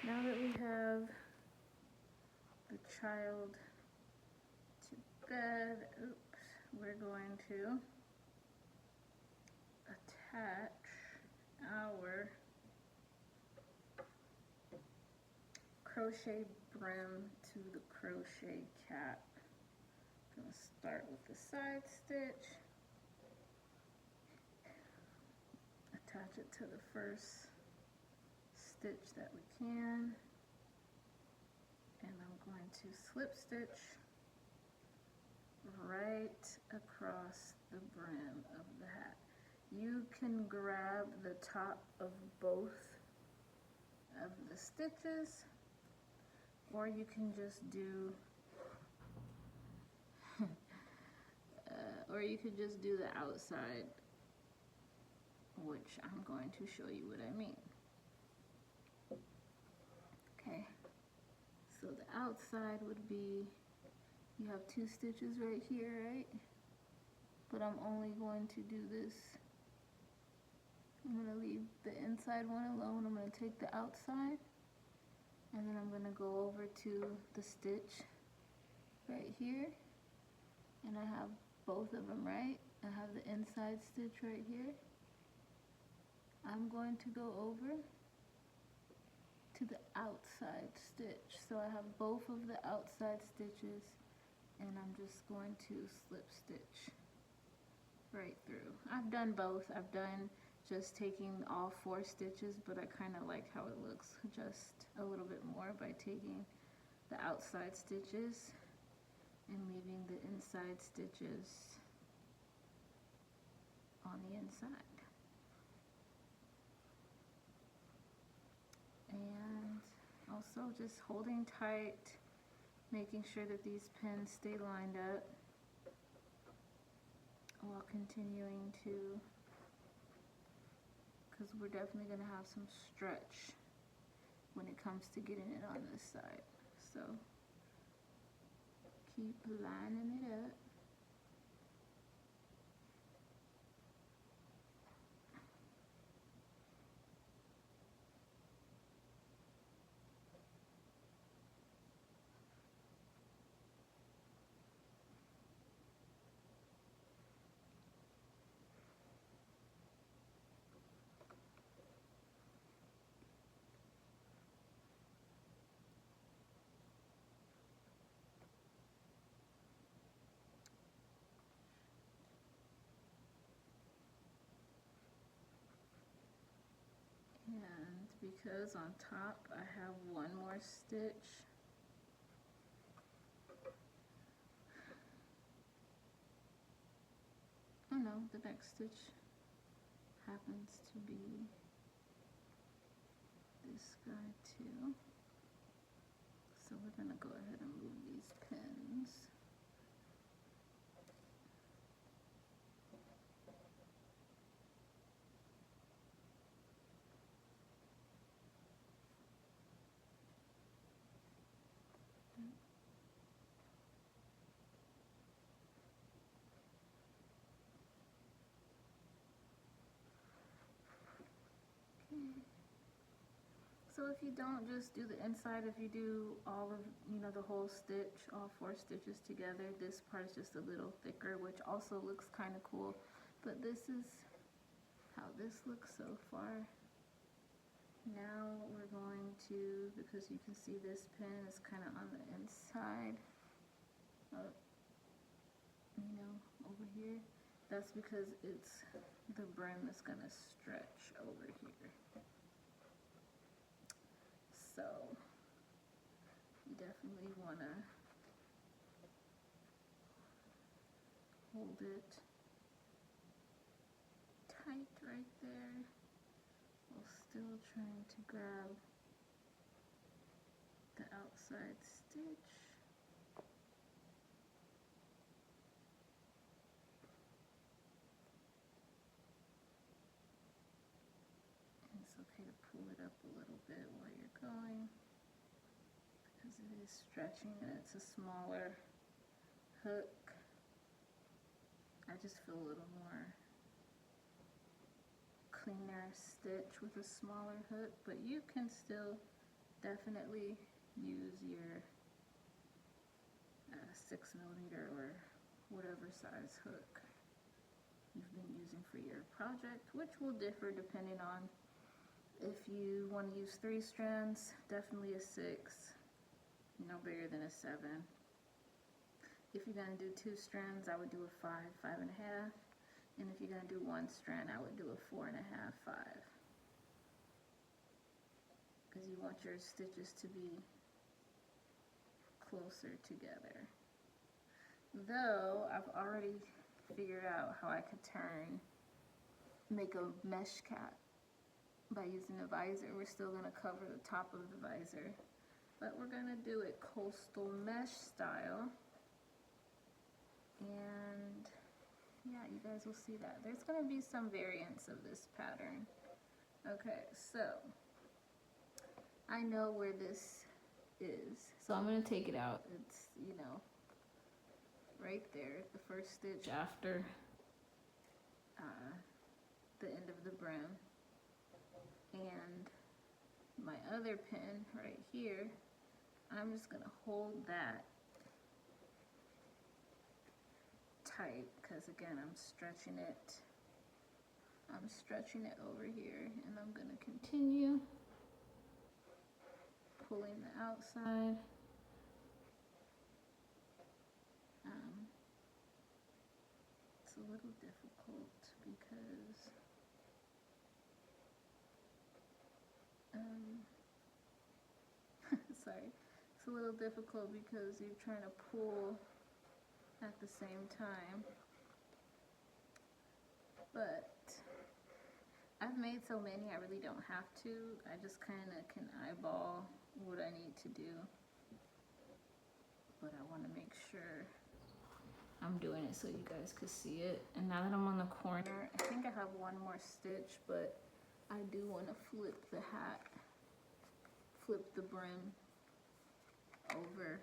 Now that we have the child to bed, we're going to attach our crochet brim to the crochet cap. I'm going to start with the side stitch, attach it to the first stitch that we can, and I'm going to slip stitch right across the brim of the hat. You can grab the top of both of the stitches, or you can just do the outside, which I'm going to show you what I mean. Okay, so the outside would be, you have 2 stitches right here, right? But I'm only going to do this. I'm going to leave the inside one alone. I'm going to take the outside, and then I'm going to go over to the stitch right here, and I have both of them, right? I have the inside stitch right here. I'm going to go over to the outside stitch. So I have both of the outside stitches, and I'm just going to slip stitch right through. I've done both. I've done just taking all 4 stitches, but I kind of like how it looks just a little bit more by taking the outside stitches and leaving the inside stitches on the inside. And also just holding tight, making sure that these pins stay lined up while continuing to, because we're definitely going to have some stretch when it comes to getting it on this side. So keep lining it up. And because on top I have one more stitch, oh no, the next stitch happens to be this guy too. So we're going to go ahead and move these pins. So if you don't just do the inside, if you do all of, the whole stitch, all 4 stitches together, this part is just a little thicker, which also looks kind of cool. But this is how this looks so far. Now we're going to, because you can see this pin is kind of on the inside, over here. That's because it's, the brim is going to stretch over here. So you definitely want to hold it tight right there while still trying to grab the outside stitch. And it's okay to pull it up a little bit while you're going, because it is stretching and it's a smaller hook. I just feel a little more cleaner stitch with a smaller hook, but you can still definitely use your 6mm or whatever size hook you've been using for your project, which will differ depending on if you want to use 3 strands, definitely a 6, no bigger than a 7. If you're going to do 2 strands, I would do a 5, 5.5. And if you're going to do 1 strand, I would do a 4.5, 5. Because you want your stitches to be closer together. Though, I've already figured out how I could make a mesh cap by using a visor. We're still going to cover the top of the visor, but we're going to do it coastal mesh style. And yeah, you guys will see that. There's going to be some variants of this pattern. Okay, so I know where this is. So I'm going to take it out. It's, you know, right there, the first stitch after the end of the brim. And my other pin right here, I'm just going to hold that tight because again I'm stretching it over here, and I'm going to continue pulling the outside. It's a little difficult because sorry, it's a little difficult because you're trying to pull at the same time, but I've made so many I really don't have to. I just kind of can eyeball what I need to do, but I want to make sure I'm doing it so you guys could see it. And now that I'm on the corner, I think I have one more stitch, but I do want to flip the hat, flip the brim over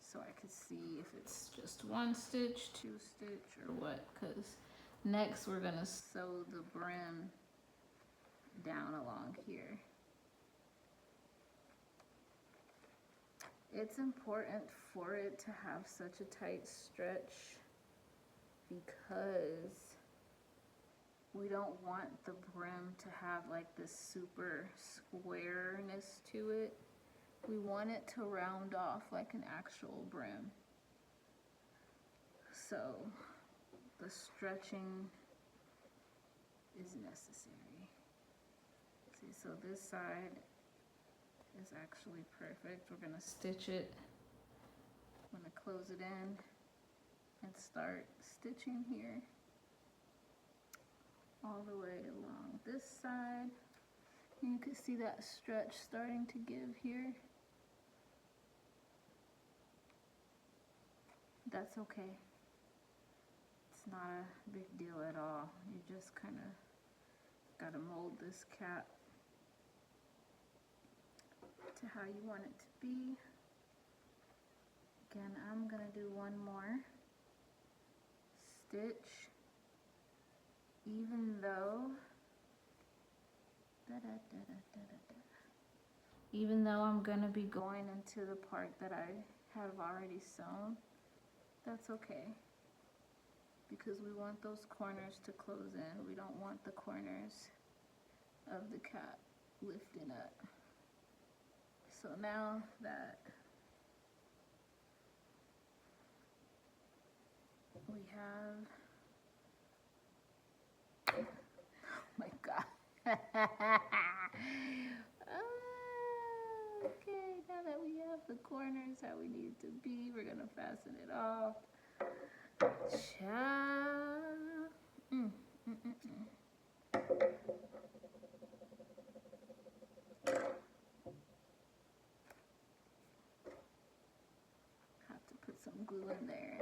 so I could see if it's just 1 stitch, 2 stitch, or what, because next we're going to sew the brim down along here. It's important for it to have such a tight stretch because we don't want the brim to have like this super squareness to it. We want it to round off like an actual brim. So the stretching is necessary. See, so this side is actually perfect. We're going to stitch it. I'm going to close it in and start stitching here all the way along this side. And you can see that stretch starting to give here. That's okay. It's not a big deal at all. You just kind of got to mold this cap to how you want it to be. Again, I'm going to do one more stitch, even though I'm going to be going into the part that I have already sewn. That's okay, because we want those corners to close in. We don't want the corners of the cap lifting up. So now that we have, oh my God. Okay, now that we have the corners how we need to be, we're gonna fasten it off. Have to put some glue in there.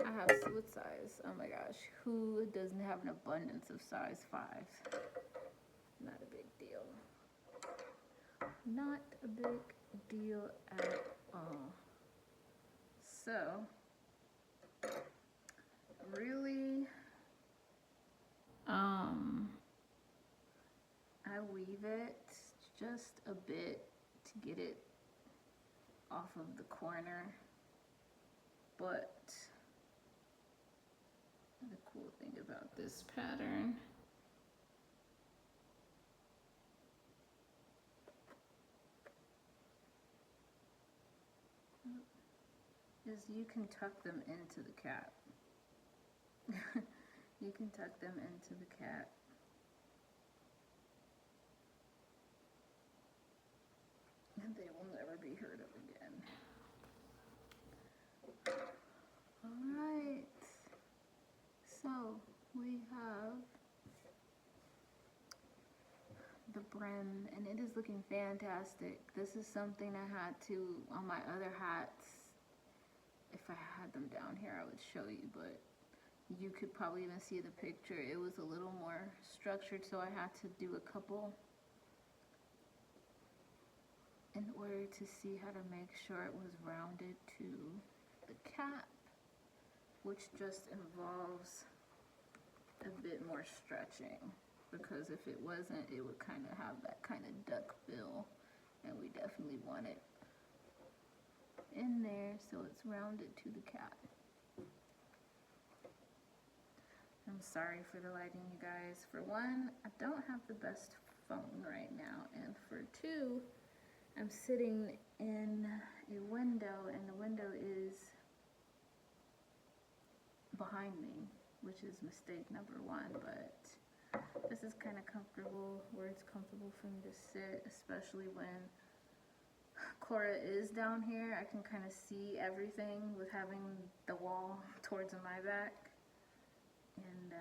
I have what size? Oh my gosh, who doesn't have an abundance of size 5? Not a big deal. Not a big deal at all. So, really, I weave it just a bit to get it off of the corner, but the cool thing about this pattern is you can tuck them into the cap. You can tuck them into the cap. And they will never be heard of again. Alright, so we have the brim, and it is looking fantastic. This is something I had to, on my other hats, if I had them down here I would show you, but you could probably even see the picture. It was a little more structured, so I had to do a couple in order to see how to make sure it was rounded to the cap, which just involves a bit more stretching, because if it wasn't, it would kind of have that kind of duck bill, and we definitely want it in there so it's rounded to the cap. I'm sorry for the lighting, you guys. For one, I don't have the best phone right now, and for two, I'm sitting in a window, and the window is behind me, which is mistake number one, but this is kind of comfortable, where it's comfortable for me to sit, especially when Cora is down here. I can kind of see everything with having the wall towards my back. And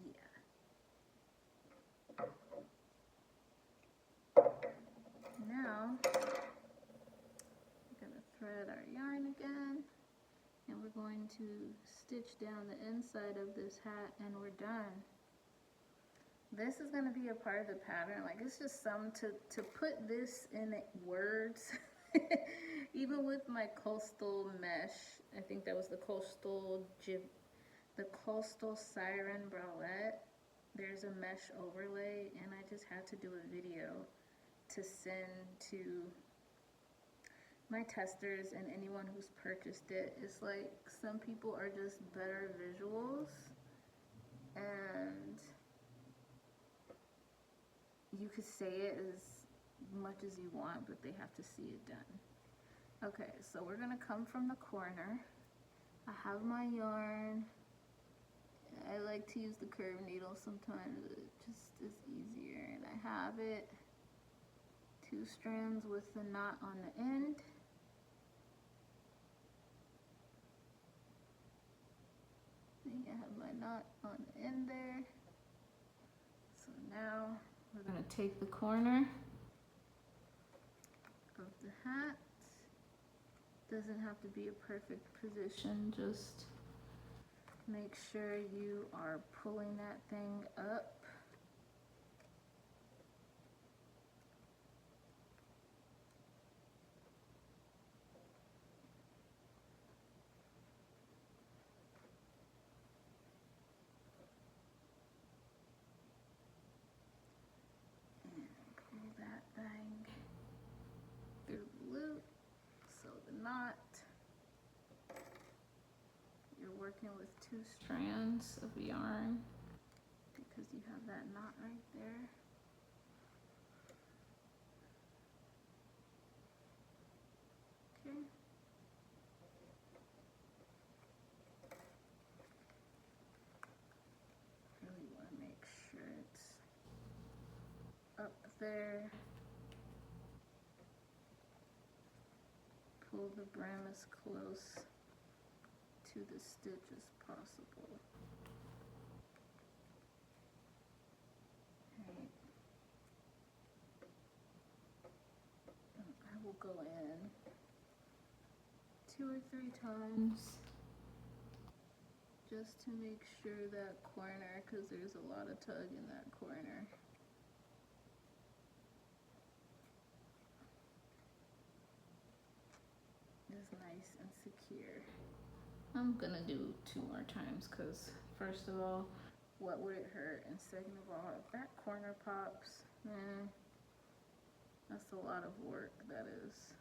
yeah. Now we're gonna thread our yarn again, and we're going to stitch down the inside of this hat, and we're done. This is gonna be a part of the pattern. Like, it's just some to put this in words. Even with my coastal mesh, I think that was the coastal siren bralette, there's a mesh overlay, and I just had to do a video to send to my testers and anyone who's purchased it. It's like, some people are just better visuals, and you could say it as much as you want, but they have to see it done. Okay, so we're gonna come from the corner. I have my yarn. I like to use the curved needle sometimes, it just is easier, and I have it 2 strands with the knot on the end. I have my knot on the end there. So now we're gonna take the corner of the hat. Doesn't have to be a perfect position, just make sure you are pulling that thing up. Working with 2 strands of yarn because you have that knot right there. Okay. Really want to make sure it's up there. Pull the brim as close to the stitch as possible. Okay. I will go in 2 or 3 times just to make sure that corner, because there's a lot of tug in that corner. Is nice and secure. I'm gonna do 2 more times because, first of all, what would it hurt? And second of all, if that corner pops, man, that's a lot of work that is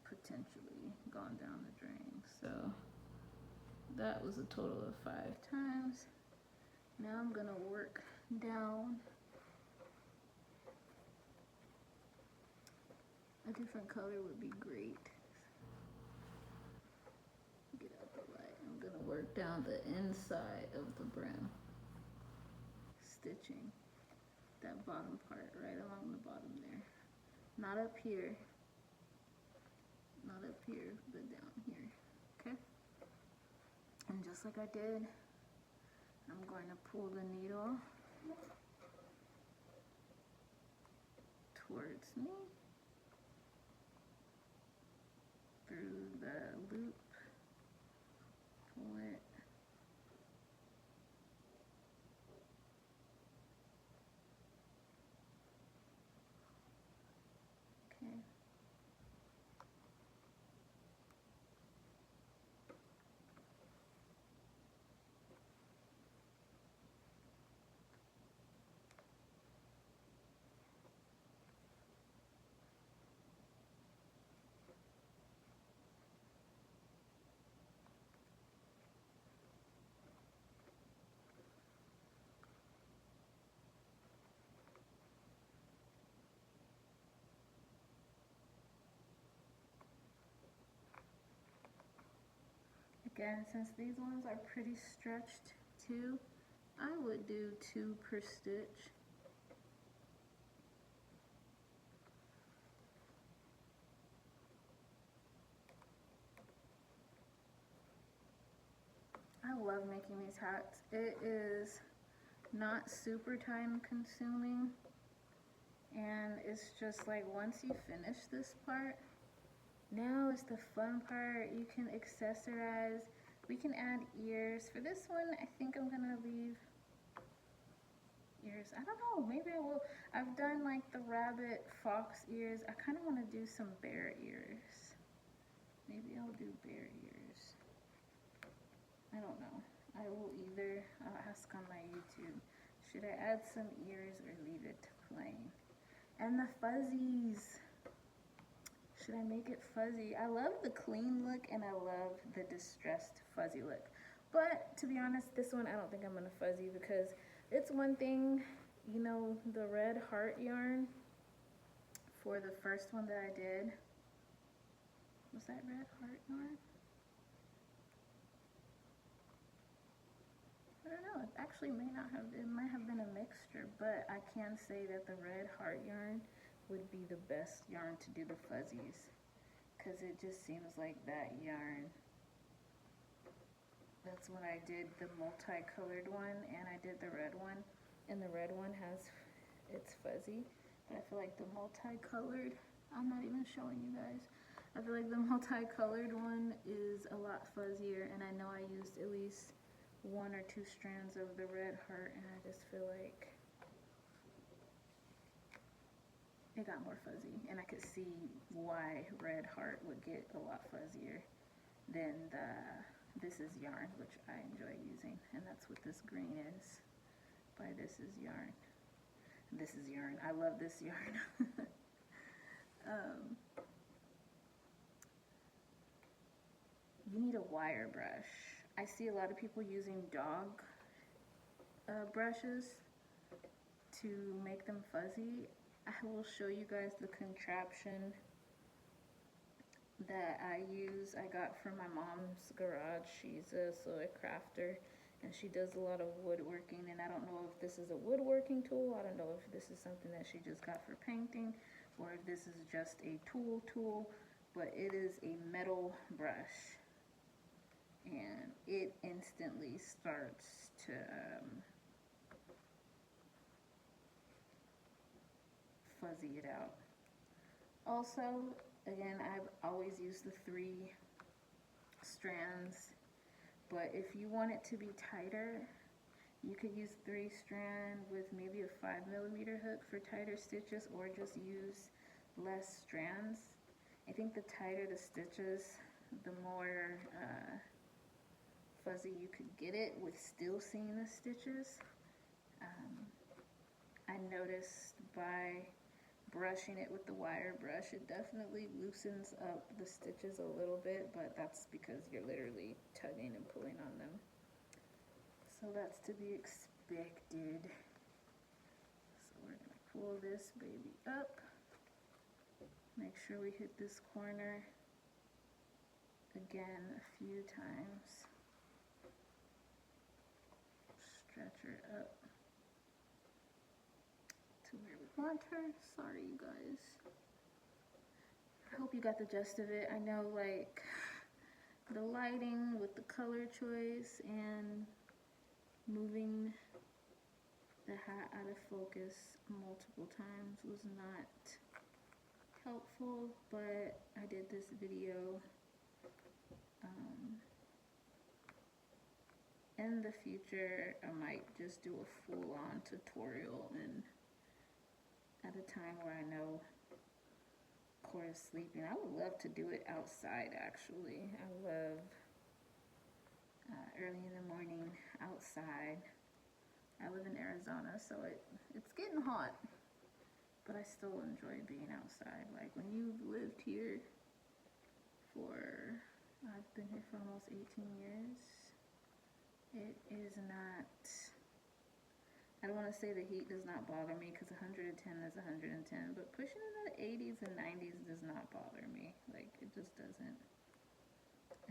potentially gone down the drain. So that was a total of 5 times. Now I'm gonna work down a different color would be great. Get out the light. I'm gonna work down the inside of the brim, stitching that bottom part right along the bottom there. Not up here, not up here, but down here, okay? And just like I did, I'm going to pull the needle towards me through the loop, pull it, okay. Again, since these ones are pretty stretched too, I would do 2 per stitch. I love making these hats. It is not super time consuming, and it's just like once you finish this part, now is the fun part. You can accessorize. We can add ears. For this one, I think I'm gonna leave ears. I don't know, maybe I will. I've done like the rabbit, fox ears. I kind of want to do some bear ears. Maybe I'll do bear ears. I don't know. I will either, I'll ask on my YouTube. Should I add some ears or leave it plain? And the fuzzies. Should I make it fuzzy? I love the clean look and I love the distressed fuzzy look. But to be honest, this one I don't think I'm gonna fuzzy because it's one thing, you know, the red heart yarn for the first one that I did. Was that red heart yarn? I don't know, it actually may not have, it might have been a mixture, but I can say that the red heart yarn would be the best yarn to do the fuzzies, because it just seems like that yarn. That's when I did the multicolored one and I did the red one, and the red one has, it's fuzzy, but I feel like the multicolored, I'm not even showing you guys, I feel like the multicolored one is a lot fuzzier, and I know I used at least 1 or 2 strands of the red heart, and I just feel like it got more fuzzy, and I could see why red heart would get a lot fuzzier than the This Is Yarn, which I enjoy using, and that's what this green is by This Is Yarn. This Is Yarn. I love this yarn. You need a wire brush. I see a lot of people using dog brushes to make them fuzzy. I will show you guys the contraption that I use. I got from my mom's garage. She's a soy crafter and she does a lot of woodworking, and I don't know if this is a woodworking tool. I don't know if this is something that she just got for painting or if this is just a tool, but it is a metal brush and it instantly starts to fuzzy it out. Also, again, I've always used the 3 strands, but if you want it to be tighter, you could use 3 strand with maybe a 5mm hook for tighter stitches, or just use less strands. I think the tighter the stitches, the more fuzzy you could get it with still seeing the stitches. I noticed by brushing it with the wire brush, it definitely loosens up the stitches a little bit, but that's because you're literally tugging and pulling on them. So that's to be expected. So we're gonna pull this baby up. Make sure we hit this corner again a few times. Stretch her up to where we want her. Sorry, you guys. I hope you got the gist of it. I know, like, the lighting with the color choice and moving the hat out of focus multiple times was not helpful, but I did this video. In the future, I might just do a full-on tutorial, and at a time where I know Core is sleeping. I would love to do it outside, actually. I love early in the morning outside. I live in Arizona, so it's getting hot, but I still enjoy being outside. Like, when you've lived here I've been here for almost 18 years. It is not, I don't want to say the heat does not bother me, because 110 is 110, but pushing into the 80s and 90s does not bother me. Like, it just doesn't.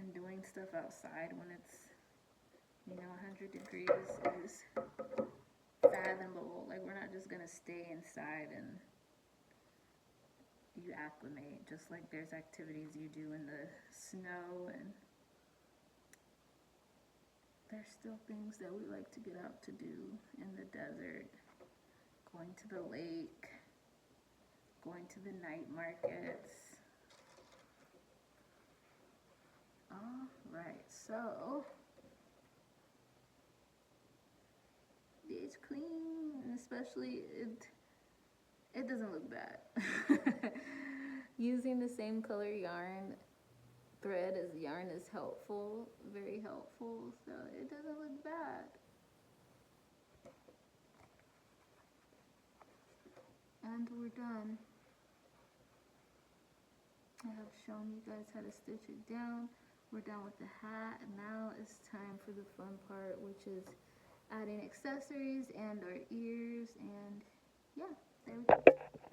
And doing stuff outside when it's, 100 degrees is fathomable. Like, we're not just going to stay inside and you acclimate, just like there's activities you do in the snow, and there's still things that we like to get out to do in the desert, going to the lake, going to the night markets. All right, so it's clean, and especially it doesn't look bad. Using the same color thread as yarn is helpful, very helpful, so it doesn't look bad. And we're done. I have shown you guys how to stitch it down. We're done with the hat, and now it's time for the fun part, which is adding accessories and our ears, and yeah, there we go.